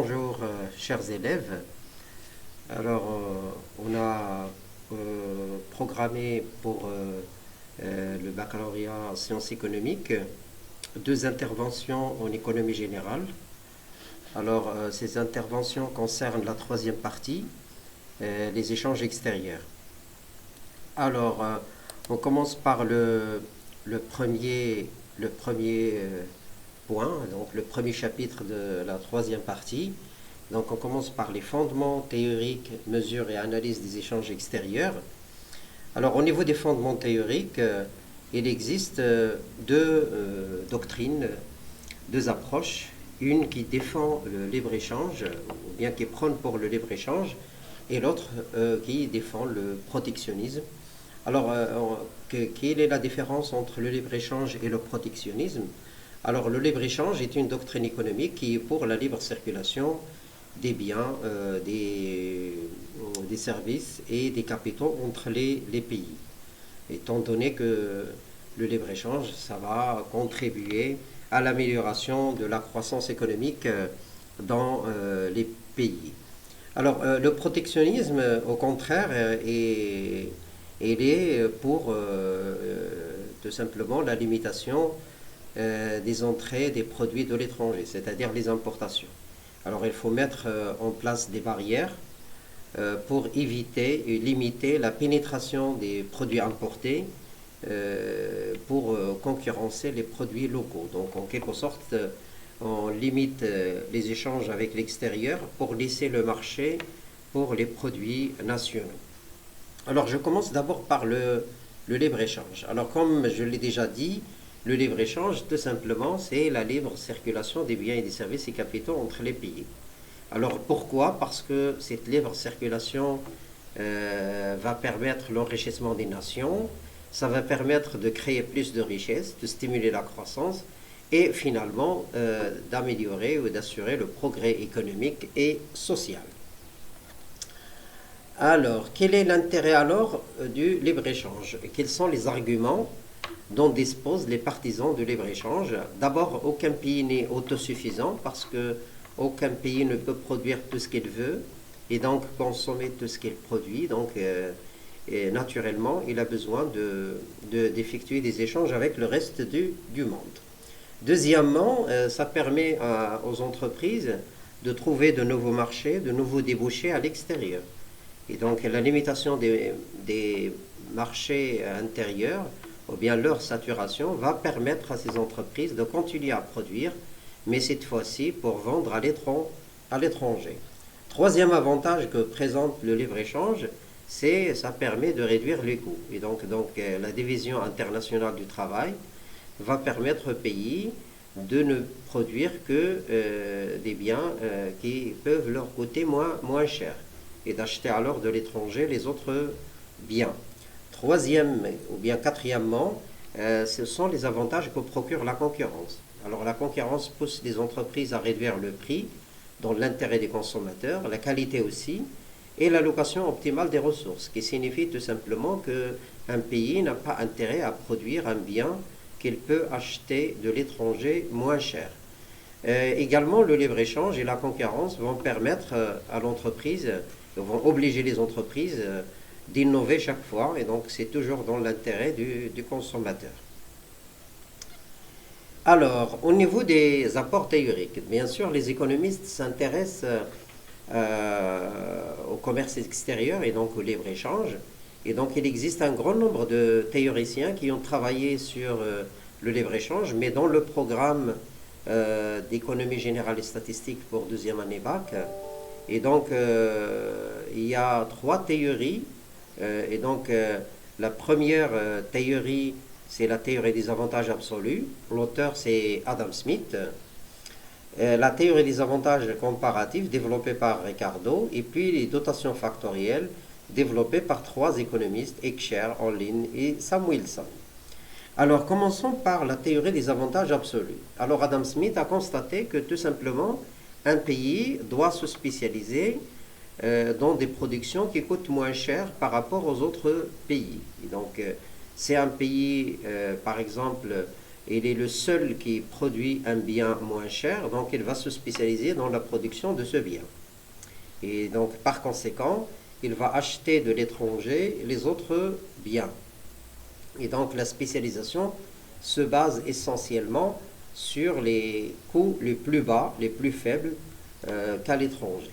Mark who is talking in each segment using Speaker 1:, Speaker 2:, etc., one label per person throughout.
Speaker 1: bonjour chers élèves. Alors, on a programmé pour le baccalauréat en sciences économiques deux interventions en économie générale. Alors, ces interventions concernent la troisième partie, les échanges extérieurs. Alors, on commence par le premier point, donc le premier chapitre de la troisième partie. Donc on commence par les fondements théoriques, mesures et analyse des échanges extérieurs. Alors au niveau des fondements théoriques, il existe deux doctrines, deux approches. Une qui défend le libre-échange, ou bien qui prône pour le libre-échange, et l'autre qui défend le protectionnisme. Alors, quelle est la différence entre le libre-échange et le protectionnisme? Alors, le libre-échange est une doctrine économique qui est pour la libre circulation des biens, des services et des capitaux entre les pays. Étant donné que le libre-échange, ça va contribuer à l'amélioration de la croissance économique dans les pays. Alors, le protectionnisme, au contraire, il est pour tout simplement la limitation des entrées des produits de l'étranger, c'est-à-dire les importations. Alors il faut mettre en place des barrières pour éviter et limiter la pénétration des produits importés pour concurrencer les produits locaux. Donc en quelque sorte, on limite les échanges avec l'extérieur pour laisser le marché pour les produits nationaux. Alors je commence d'abord par le libre-échange. Alors comme je l'ai déjà dit, le libre-échange, tout simplement, c'est la libre circulation des biens et des services et capitaux entre les pays. Alors pourquoi? Parce que cette libre circulation va permettre l'enrichissement des nations, ça va permettre de créer plus de richesses, de stimuler la croissance et finalement d'améliorer ou d'assurer le progrès économique et social. Alors, quel est l'intérêt alors du libre-échange? Quels sont les arguments dont disposent les partisans du libre-échange? D'abord, aucun pays n'est autosuffisant parce que aucun pays ne peut produire tout ce qu'il veut et donc consommer tout ce qu'il produit. Donc, naturellement, il a besoin d'effectuer des échanges avec le reste du monde. Deuxièmement, ça permet aux entreprises de trouver de nouveaux marchés, de nouveaux débouchés à l'extérieur. Et donc, la limitation des marchés intérieurs ou bien leur saturation va permettre à ces entreprises de continuer à produire, mais cette fois-ci pour vendre à l'étranger. Troisième avantage que présente le libre-échange, c'est ça permet de réduire les coûts. Et donc la division internationale du travail va permettre aux pays de ne produire que des biens qui peuvent leur coûter moins cher et d'acheter alors de l'étranger les autres biens. Troisième ou bien quatrièmement, ce sont les avantages que procure la concurrence. Alors la concurrence pousse les entreprises à réduire le prix dans l'intérêt des consommateurs, la qualité aussi, et l'allocation optimale des ressources, ce qui signifie tout simplement qu'un pays n'a pas intérêt à produire un bien qu'il peut acheter de l'étranger moins cher. Également, le libre-échange et la concurrence vont permettre à l'entreprise, vont obliger les entreprises d'innover chaque fois, et donc c'est toujours dans l'intérêt du consommateur. Alors, au niveau des apports théoriques, bien sûr, les économistes s'intéressent au commerce extérieur et donc au libre-échange. Et donc, il existe un grand nombre de théoriciens qui ont travaillé sur le libre-échange, mais dans le programme d'économie générale et statistique pour deuxième année bac. Et donc, il y a trois théories. Et donc, la première théorie, c'est la théorie des avantages absolus. L'auteur, c'est Adam Smith. La théorie des avantages comparatifs, développée par Ricardo. Et puis, les dotations factorielles, développées par trois économistes, Heckscher, Hollin et Samuelson. Alors, commençons par la théorie des avantages absolus. Alors, Adam Smith a constaté que, tout simplement, un pays doit se spécialiser dans des productions qui coûtent moins cher par rapport aux autres pays. Et donc, c'est un pays, par exemple, il est le seul qui produit un bien moins cher, donc il va se spécialiser dans la production de ce bien. Et donc, par conséquent, il va acheter de l'étranger les autres biens. Et donc, la spécialisation se base essentiellement sur les coûts les plus bas, les plus faibles qu'à l'étranger.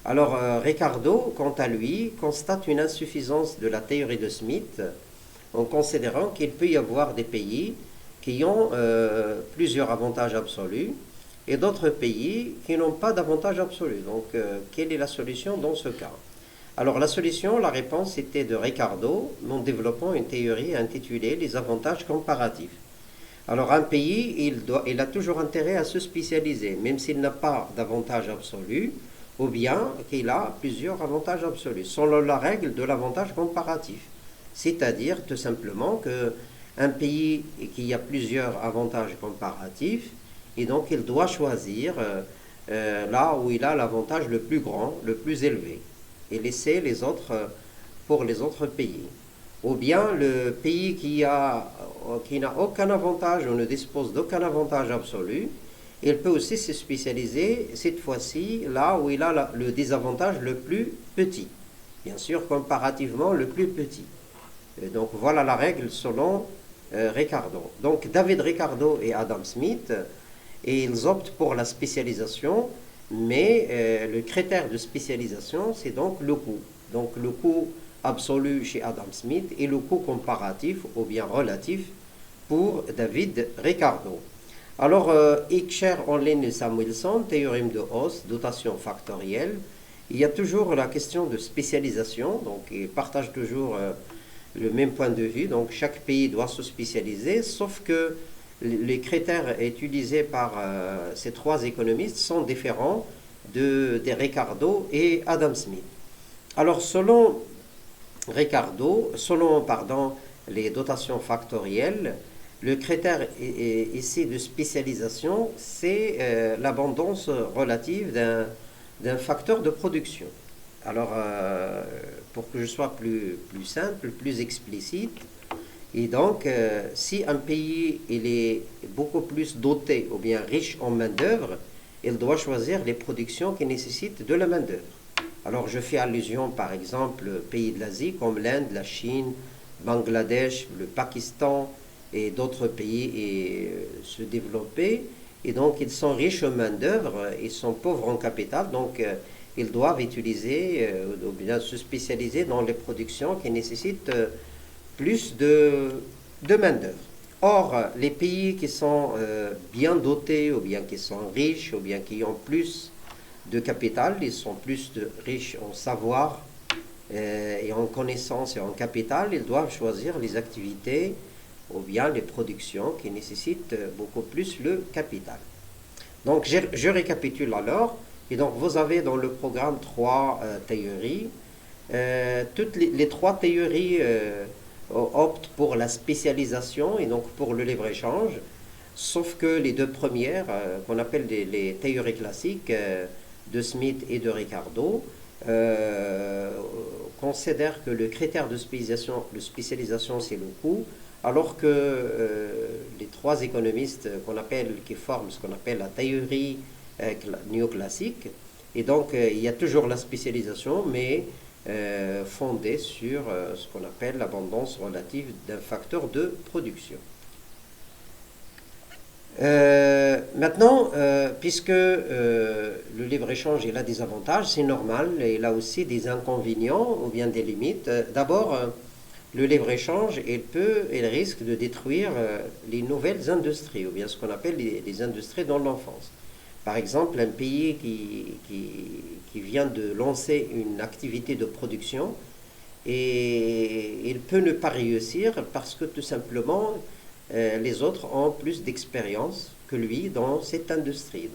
Speaker 1: Alors, Ricardo, quant à lui, constate une insuffisance de la théorie de Smith en considérant qu'il peut y avoir des pays qui ont plusieurs avantages absolus et d'autres pays qui n'ont pas d'avantage absolu. Donc, quelle est la solution dans ce cas? Alors, la solution, la réponse était de Ricardo en développant une théorie intitulée Les avantages comparatifs. Alors, un pays, il a toujours intérêt à se spécialiser, même s'il n'a pas d'avantage absolu, ou bien qu'il a plusieurs avantages absolus, selon la règle de l'avantage comparatif. C'est-à-dire, tout simplement, qu'un pays qui a plusieurs avantages comparatifs, et donc il doit choisir là où il a l'avantage le plus grand, le plus élevé, et laisser les autres pour les autres pays. Ou bien le pays qui n'a aucun avantage ou ne dispose d'aucun avantage absolu, il peut aussi se spécialiser cette fois-ci là où il a le désavantage le plus petit. Bien sûr, comparativement le plus petit. Et donc voilà la règle selon Ricardo. Donc David Ricardo et Adam Smith, et ils optent pour la spécialisation, mais le critère de spécialisation, c'est donc le coût. Donc le coût absolu chez Adam Smith et le coût comparatif ou bien relatif pour David Ricardo. Alors, Eicher, Onlin et Samuelson, théorème de Haas, dotation factorielle, il y a toujours la question de spécialisation, donc ils partagent toujours le même point de vue, donc chaque pays doit se spécialiser, sauf que les critères utilisés par ces trois économistes sont différents de Ricardo et Adam Smith. Alors, selon les dotations factorielles, le critère ici de spécialisation, c'est l'abondance relative d'un facteur de production. Alors, pour que je sois plus simple, plus explicite, et donc, si un pays il est beaucoup plus doté ou bien riche en main-d'œuvre, il doit choisir les productions qui nécessitent de la main-d'œuvre. Alors, je fais allusion, par exemple, aux pays de l'Asie comme l'Inde, la Chine, Bangladesh, le Pakistan et d'autres pays se développer. Et donc, ils sont riches en main-d'œuvre, ils sont pauvres en capital, donc ils doivent utiliser ou bien se spécialiser dans les productions qui nécessitent plus de main-d'œuvre. Or, les pays qui sont bien dotés, ou bien qui sont riches, ou bien qui ont plus de capital, ils sont plus riches en savoir et en connaissances et en capital, ils doivent choisir les activités ou bien les productions qui nécessitent beaucoup plus le capital. Donc, je récapitule alors. Et donc, vous avez dans le programme trois théories. Toutes les trois théories optent pour la spécialisation et donc pour le libre-échange, sauf que les deux premières, qu'on appelle les théories classiques de Smith et de Ricardo, considèrent que le critère de spécialisation, c'est le coût, alors que les trois économistes qui forment ce qu'on appelle la théorie néoclassique, et donc il y a toujours la spécialisation, mais fondée sur ce qu'on appelle l'abondance relative d'un facteur de production. Maintenant, puisque le libre-échange il a des avantages, c'est normal, il a aussi des inconvénients ou bien des limites. D'abord, le libre-échange, il risque de détruire les nouvelles industries, ou bien ce qu'on appelle les industries dans l'enfance. Par exemple, un pays qui vient de lancer une activité de production, et il peut ne pas réussir parce que tout simplement, les autres ont plus d'expérience que lui dans cette industrie.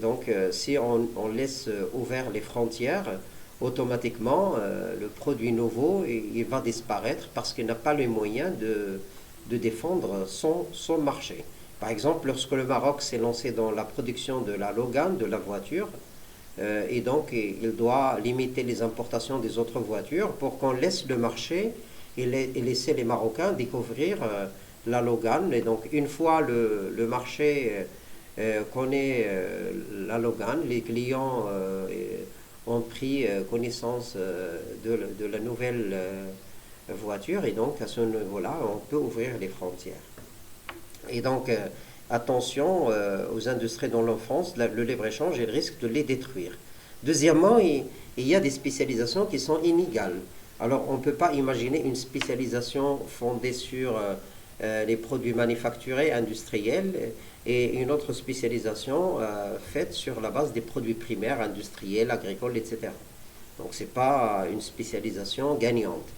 Speaker 1: Donc, si on laisse ouvert les frontières, automatiquement, le produit nouveau il va disparaître parce qu'il n'a pas les moyens de défendre son marché. Par exemple, lorsque le Maroc s'est lancé dans la production de la Logan, de la voiture, et donc il doit limiter les importations des autres voitures pour qu'on laisse le marché et laisser les Marocains découvrir la Logan. Et donc, une fois le marché connaît la Logan, les clients ont pris connaissance de la nouvelle voiture, et donc à ce niveau-là, on peut ouvrir les frontières. Et donc, attention aux industries dans l'enfance, le libre-échange, il risque de les détruire. Deuxièmement, il y a des spécialisations qui sont inégales. Alors, on ne peut pas imaginer une spécialisation fondée sur les produits manufacturés, industriels, et une autre spécialisation faite sur la base des produits primaires, industriels, agricoles, etc. Donc, ce n'est pas une spécialisation gagnante.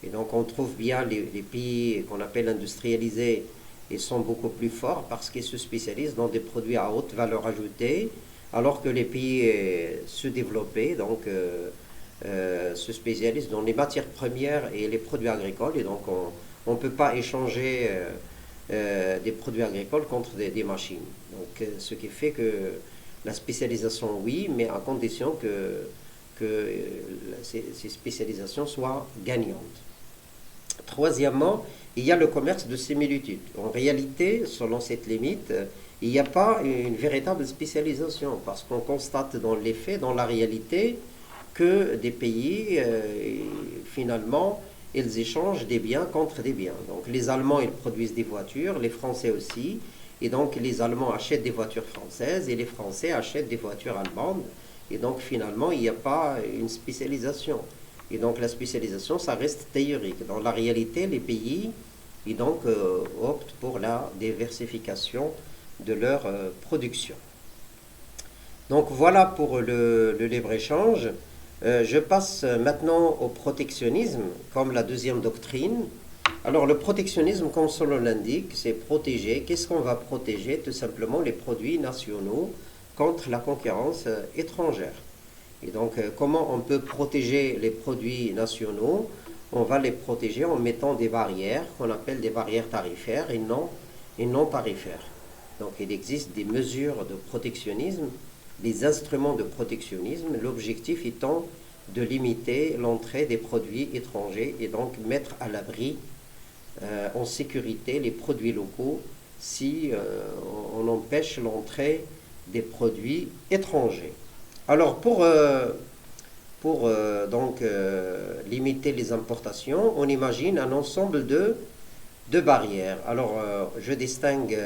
Speaker 1: Et donc, on trouve bien les pays qu'on appelle industrialisés, ils sont beaucoup plus forts parce qu'ils se spécialisent dans des produits à haute valeur ajoutée, alors que les pays sous-développés se spécialisent dans les matières premières et les produits agricoles. Et donc, on ne peut pas échanger des produits agricoles contre des machines. Donc, ce qui fait que la spécialisation, oui, mais à condition que ces spécialisations soient gagnantes. Troisièmement, il y a le commerce de similitude. En réalité, selon cette limite, il n'y a pas une véritable spécialisation parce qu'on constate dans les faits, dans la réalité, que des pays, finalement, ils échangent des biens contre des biens. Donc les Allemands, ils produisent des voitures, les Français aussi, et donc les Allemands achètent des voitures françaises et les Français achètent des voitures allemandes. Et donc finalement, il n'y a pas une spécialisation. Et donc la spécialisation, ça reste théorique. Dans la réalité, les pays et donc, optent pour la diversification de leur production. Donc voilà pour le libre-échange. Je passe maintenant au protectionnisme comme la deuxième doctrine. Alors le protectionnisme, comme son nom l'indique, c'est protéger. Qu'est-ce qu'on va protéger? Tout simplement les produits nationaux contre la concurrence étrangère. Et donc, comment on peut protéger les produits nationaux? On va les protéger en mettant des barrières qu'on appelle des barrières tarifaires et non tarifaires. Donc, il existe des mesures de protectionnisme, des instruments de protectionnisme, l'objectif étant de limiter l'entrée des produits étrangers et donc mettre à l'abri, en sécurité, les produits locaux si on empêche l'entrée des produits étrangers. Alors, pour limiter les importations, on imagine un ensemble de barrières. Alors, je distingue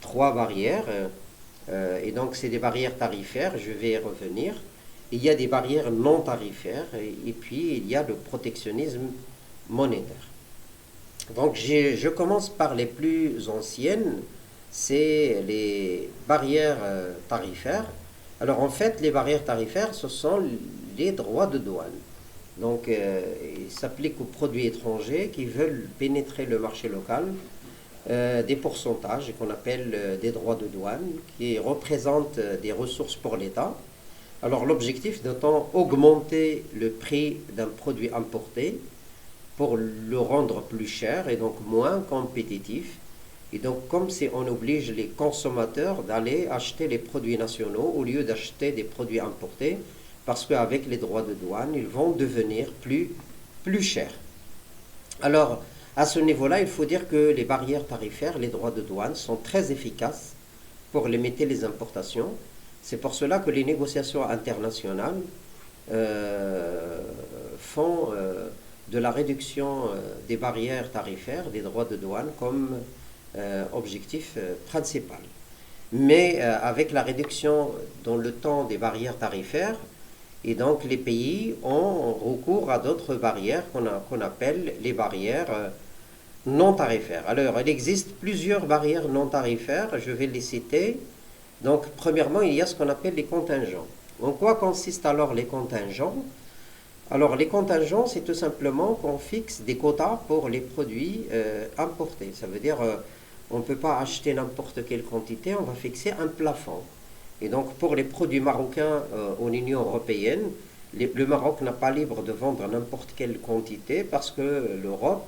Speaker 1: trois barrières, et donc c'est des barrières tarifaires, je vais y revenir. Il y a des barrières non tarifaires, et puis il y a le protectionnisme monétaire. Donc, je commence par les plus anciennes, c'est les barrières tarifaires. Alors en fait, les barrières tarifaires, ce sont les droits de douane. Donc ils s'appliquent aux produits étrangers qui veulent pénétrer le marché local, des pourcentages qu'on appelle des droits de douane, qui représentent des ressources pour l'État. Alors l'objectif étant augmenter le prix d'un produit importé pour le rendre plus cher et donc moins compétitif. Et donc, comme si on oblige les consommateurs d'aller acheter les produits nationaux au lieu d'acheter des produits importés, parce qu'avec les droits de douane, ils vont devenir plus chers. Alors, à ce niveau-là, il faut dire que les barrières tarifaires, les droits de douane, sont très efficaces pour limiter les importations. C'est pour cela que les négociations internationales font de la réduction des barrières tarifaires, des droits de douane, comme objectif principal. Mais avec la réduction dans le temps des barrières tarifaires, et donc les pays ont recours à d'autres barrières qu'on appelle les barrières non tarifaires. Alors, il existe plusieurs barrières non tarifaires, je vais les citer. Donc, premièrement, il y a ce qu'on appelle les contingents. En quoi consistent alors les contingents? Alors, les contingents, c'est tout simplement qu'on fixe des quotas pour les produits importés. Ça veut dire on ne peut pas acheter n'importe quelle quantité, on va fixer un plafond. Et donc, pour les produits marocains en Union européenne, le Maroc n'a pas libre de vendre n'importe quelle quantité parce que l'Europe,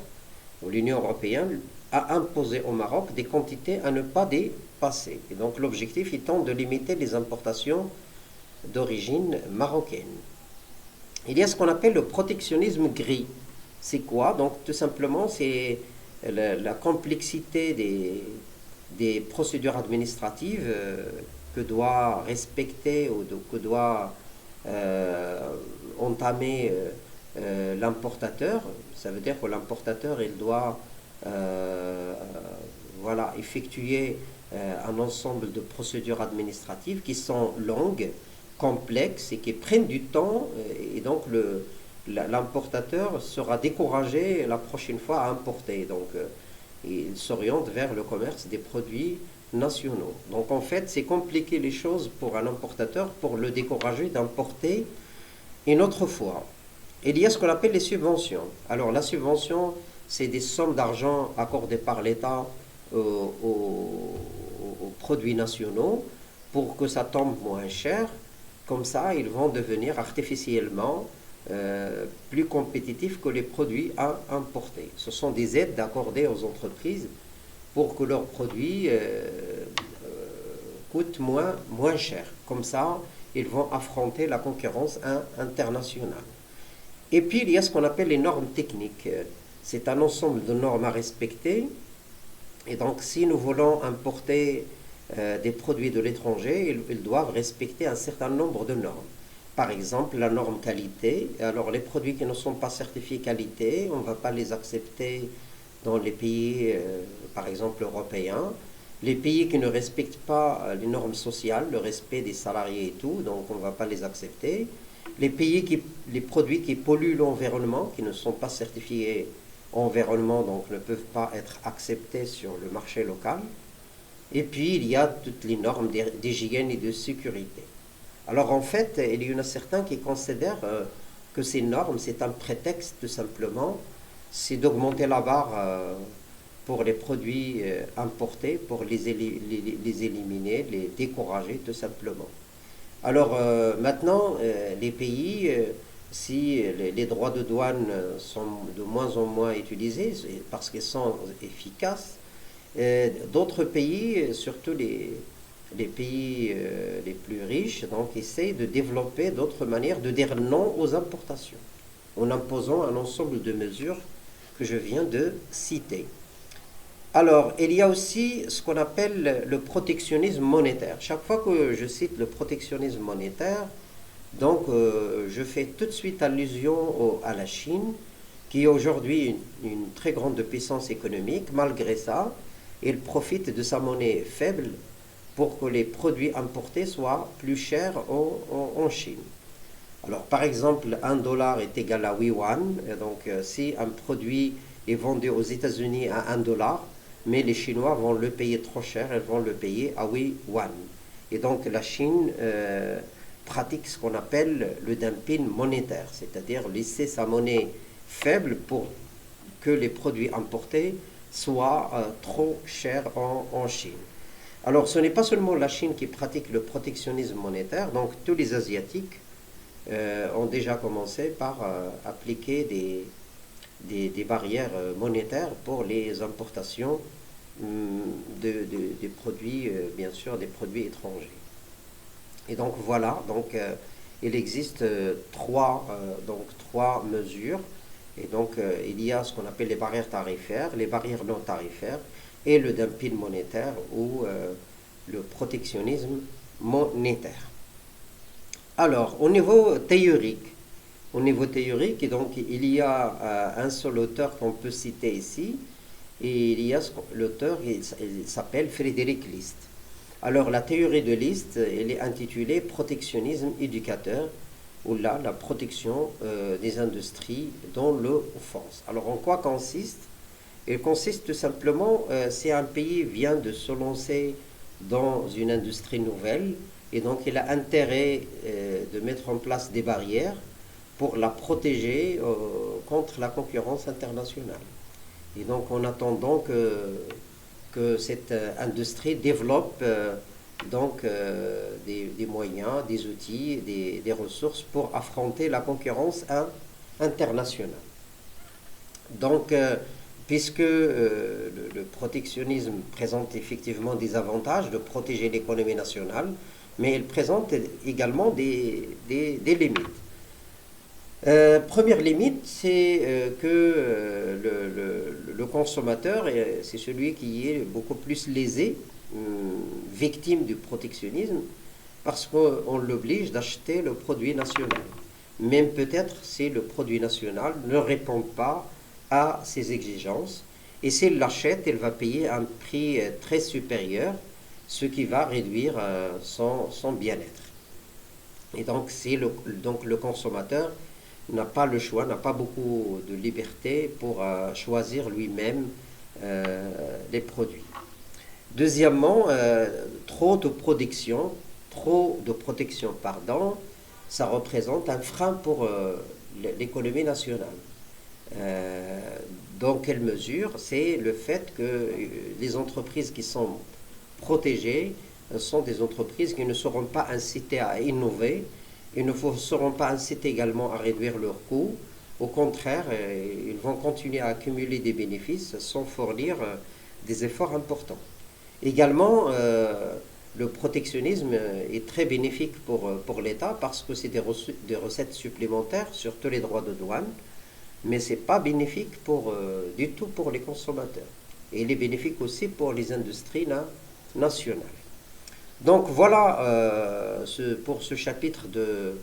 Speaker 1: ou l'Union européenne, a imposé au Maroc des quantités à ne pas dépasser. Et donc, l'objectif étant de limiter les importations d'origine marocaine. Il y a ce qu'on appelle le protectionnisme gris. C'est quoi? Donc, tout simplement, c'est la complexité des procédures administratives que doit respecter ou que doit entamer l'importateur. Ça veut dire que l'importateur, il doit voilà, effectuer un ensemble de procédures administratives qui sont longues, complexes et qui prennent du temps. Et donc, l'importateur sera découragé la prochaine fois à importer. Donc, il s'oriente vers le commerce des produits nationaux. Donc, en fait, c'est compliquer les choses pour un importateur pour le décourager d'importer une autre fois. Il y a ce qu'on appelle les subventions. Alors, la subvention, c'est des sommes d'argent accordées par l'État aux produits nationaux pour que ça tombe moins cher. Comme ça, ils vont devenir artificiellement plus compétitifs que les produits importés. Ce sont des aides accordées aux entreprises pour que leurs produits coûtent moins cher. Comme ça, ils vont affronter la concurrence internationale. Et puis, il y a ce qu'on appelle les normes techniques. C'est un ensemble de normes à respecter. Et donc, si nous voulons importer des produits de l'étranger, ils doivent respecter un certain nombre de normes. Par exemple, la norme qualité. Alors, les produits qui ne sont pas certifiés qualité, on ne va pas les accepter dans les pays, par exemple, européens. Les pays qui ne respectent pas les normes sociales, le respect des salariés et tout, donc on ne va pas les accepter. Les produits qui polluent l'environnement, qui ne sont pas certifiés environnement, donc ne peuvent pas être acceptés sur le marché local. Et puis, il y a toutes les normes d'hygiène et de sécurité. Alors, en fait, il y en a certains qui considèrent que ces normes, c'est un prétexte, tout simplement, c'est d'augmenter la barre pour les produits importés, pour les éliminer, les décourager, tout simplement. Alors, maintenant, les pays, si les droits de douane sont de moins en moins utilisés, parce qu'ils sont efficaces, d'autres pays, surtout les pays les plus riches, donc essayent de développer d'autres manières de dire non aux importations, en imposant un ensemble de mesures que je viens de citer. Alors, il y a aussi ce qu'on appelle le protectionnisme monétaire. Chaque fois que je cite le protectionnisme monétaire, donc je fais tout de suite allusion à la Chine, qui est aujourd'hui une très grande puissance économique. Malgré ça, il profite de sa monnaie faible pour que les produits importés soient plus chers en Chine. Alors, par exemple, $1 est égal à 8 yuan. Donc, si un produit est vendu aux États-Unis à $1, mais les Chinois vont le payer trop cher, ils vont le payer à 8 yuan. Et donc, la Chine pratique ce qu'on appelle le dumping monétaire, c'est-à-dire laisser sa monnaie faible pour que les produits importés soient trop chers en Chine. Alors, ce n'est pas seulement la Chine qui pratique le protectionnisme monétaire, donc tous les Asiatiques ont déjà commencé par appliquer des barrières monétaires pour les importations des produits, bien sûr, des produits étrangers. Et donc voilà, donc il existe trois mesures. Et donc il y a ce qu'on appelle les barrières tarifaires, les barrières non tarifaires et le dumping monétaire ou le protectionnisme monétaire. Alors, au niveau théorique, donc, il y a un seul auteur qu'on peut citer ici, et il y a l'auteur, il s'appelle Frédéric List. Alors, la théorie de List, elle est intitulée Protectionnisme éducateur, ou là, la protection des industries dans l'offense. Alors, en quoi consiste? Il consiste tout simplement, si un pays vient de se lancer dans une industrie nouvelle, et donc il a intérêt de mettre en place des barrières pour la protéger contre la concurrence internationale. Et donc en attendant que cette industrie développe des moyens, des outils, des ressources pour affronter la concurrence internationale. Donc, puisque le protectionnisme présente effectivement des avantages de protéger l'économie nationale, mais il présente également des limites. Première limite, c'est que le consommateur, c'est celui qui est beaucoup plus lésé, victime du protectionnisme, parce qu'on l'oblige d'acheter le produit national. Même peut-être si le produit national ne répond pas à ses exigences. Et s'il l'achète, il va payer un prix très supérieur, ce qui va réduire son bien-être. Et donc, donc le consommateur n'a pas le choix, n'a pas beaucoup de liberté pour choisir lui-même les produits. Deuxièmement, trop de protection, pardon, ça représente un frein pour l'économie nationale. Euh, dans quelle mesure? C'est le fait que les entreprises qui sont protégées sont des entreprises qui ne seront pas incitées à innover et ne seront pas incitées également à réduire leurs coûts. Au contraire, ils vont continuer à accumuler des bénéfices sans fournir des efforts importants. Également, le protectionnisme est très bénéfique pour l'État parce que c'est des recettes supplémentaires sur tous les droits de douane, mais ce n'est pas bénéfique du tout pour les consommateurs. Et il est bénéfique aussi pour les industries nationales. Donc voilà pour ce chapitre de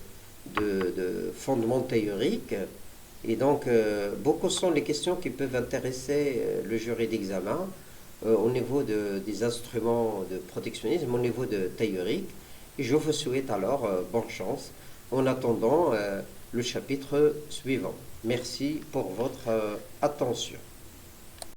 Speaker 1: fondements théoriques. Et donc, beaucoup sont les questions qui peuvent intéresser le jury d'examen au niveau des instruments de protectionnisme, au niveau de théorique. Et je vous souhaite alors bonne chance en attendant le chapitre suivant. Merci pour votre attention.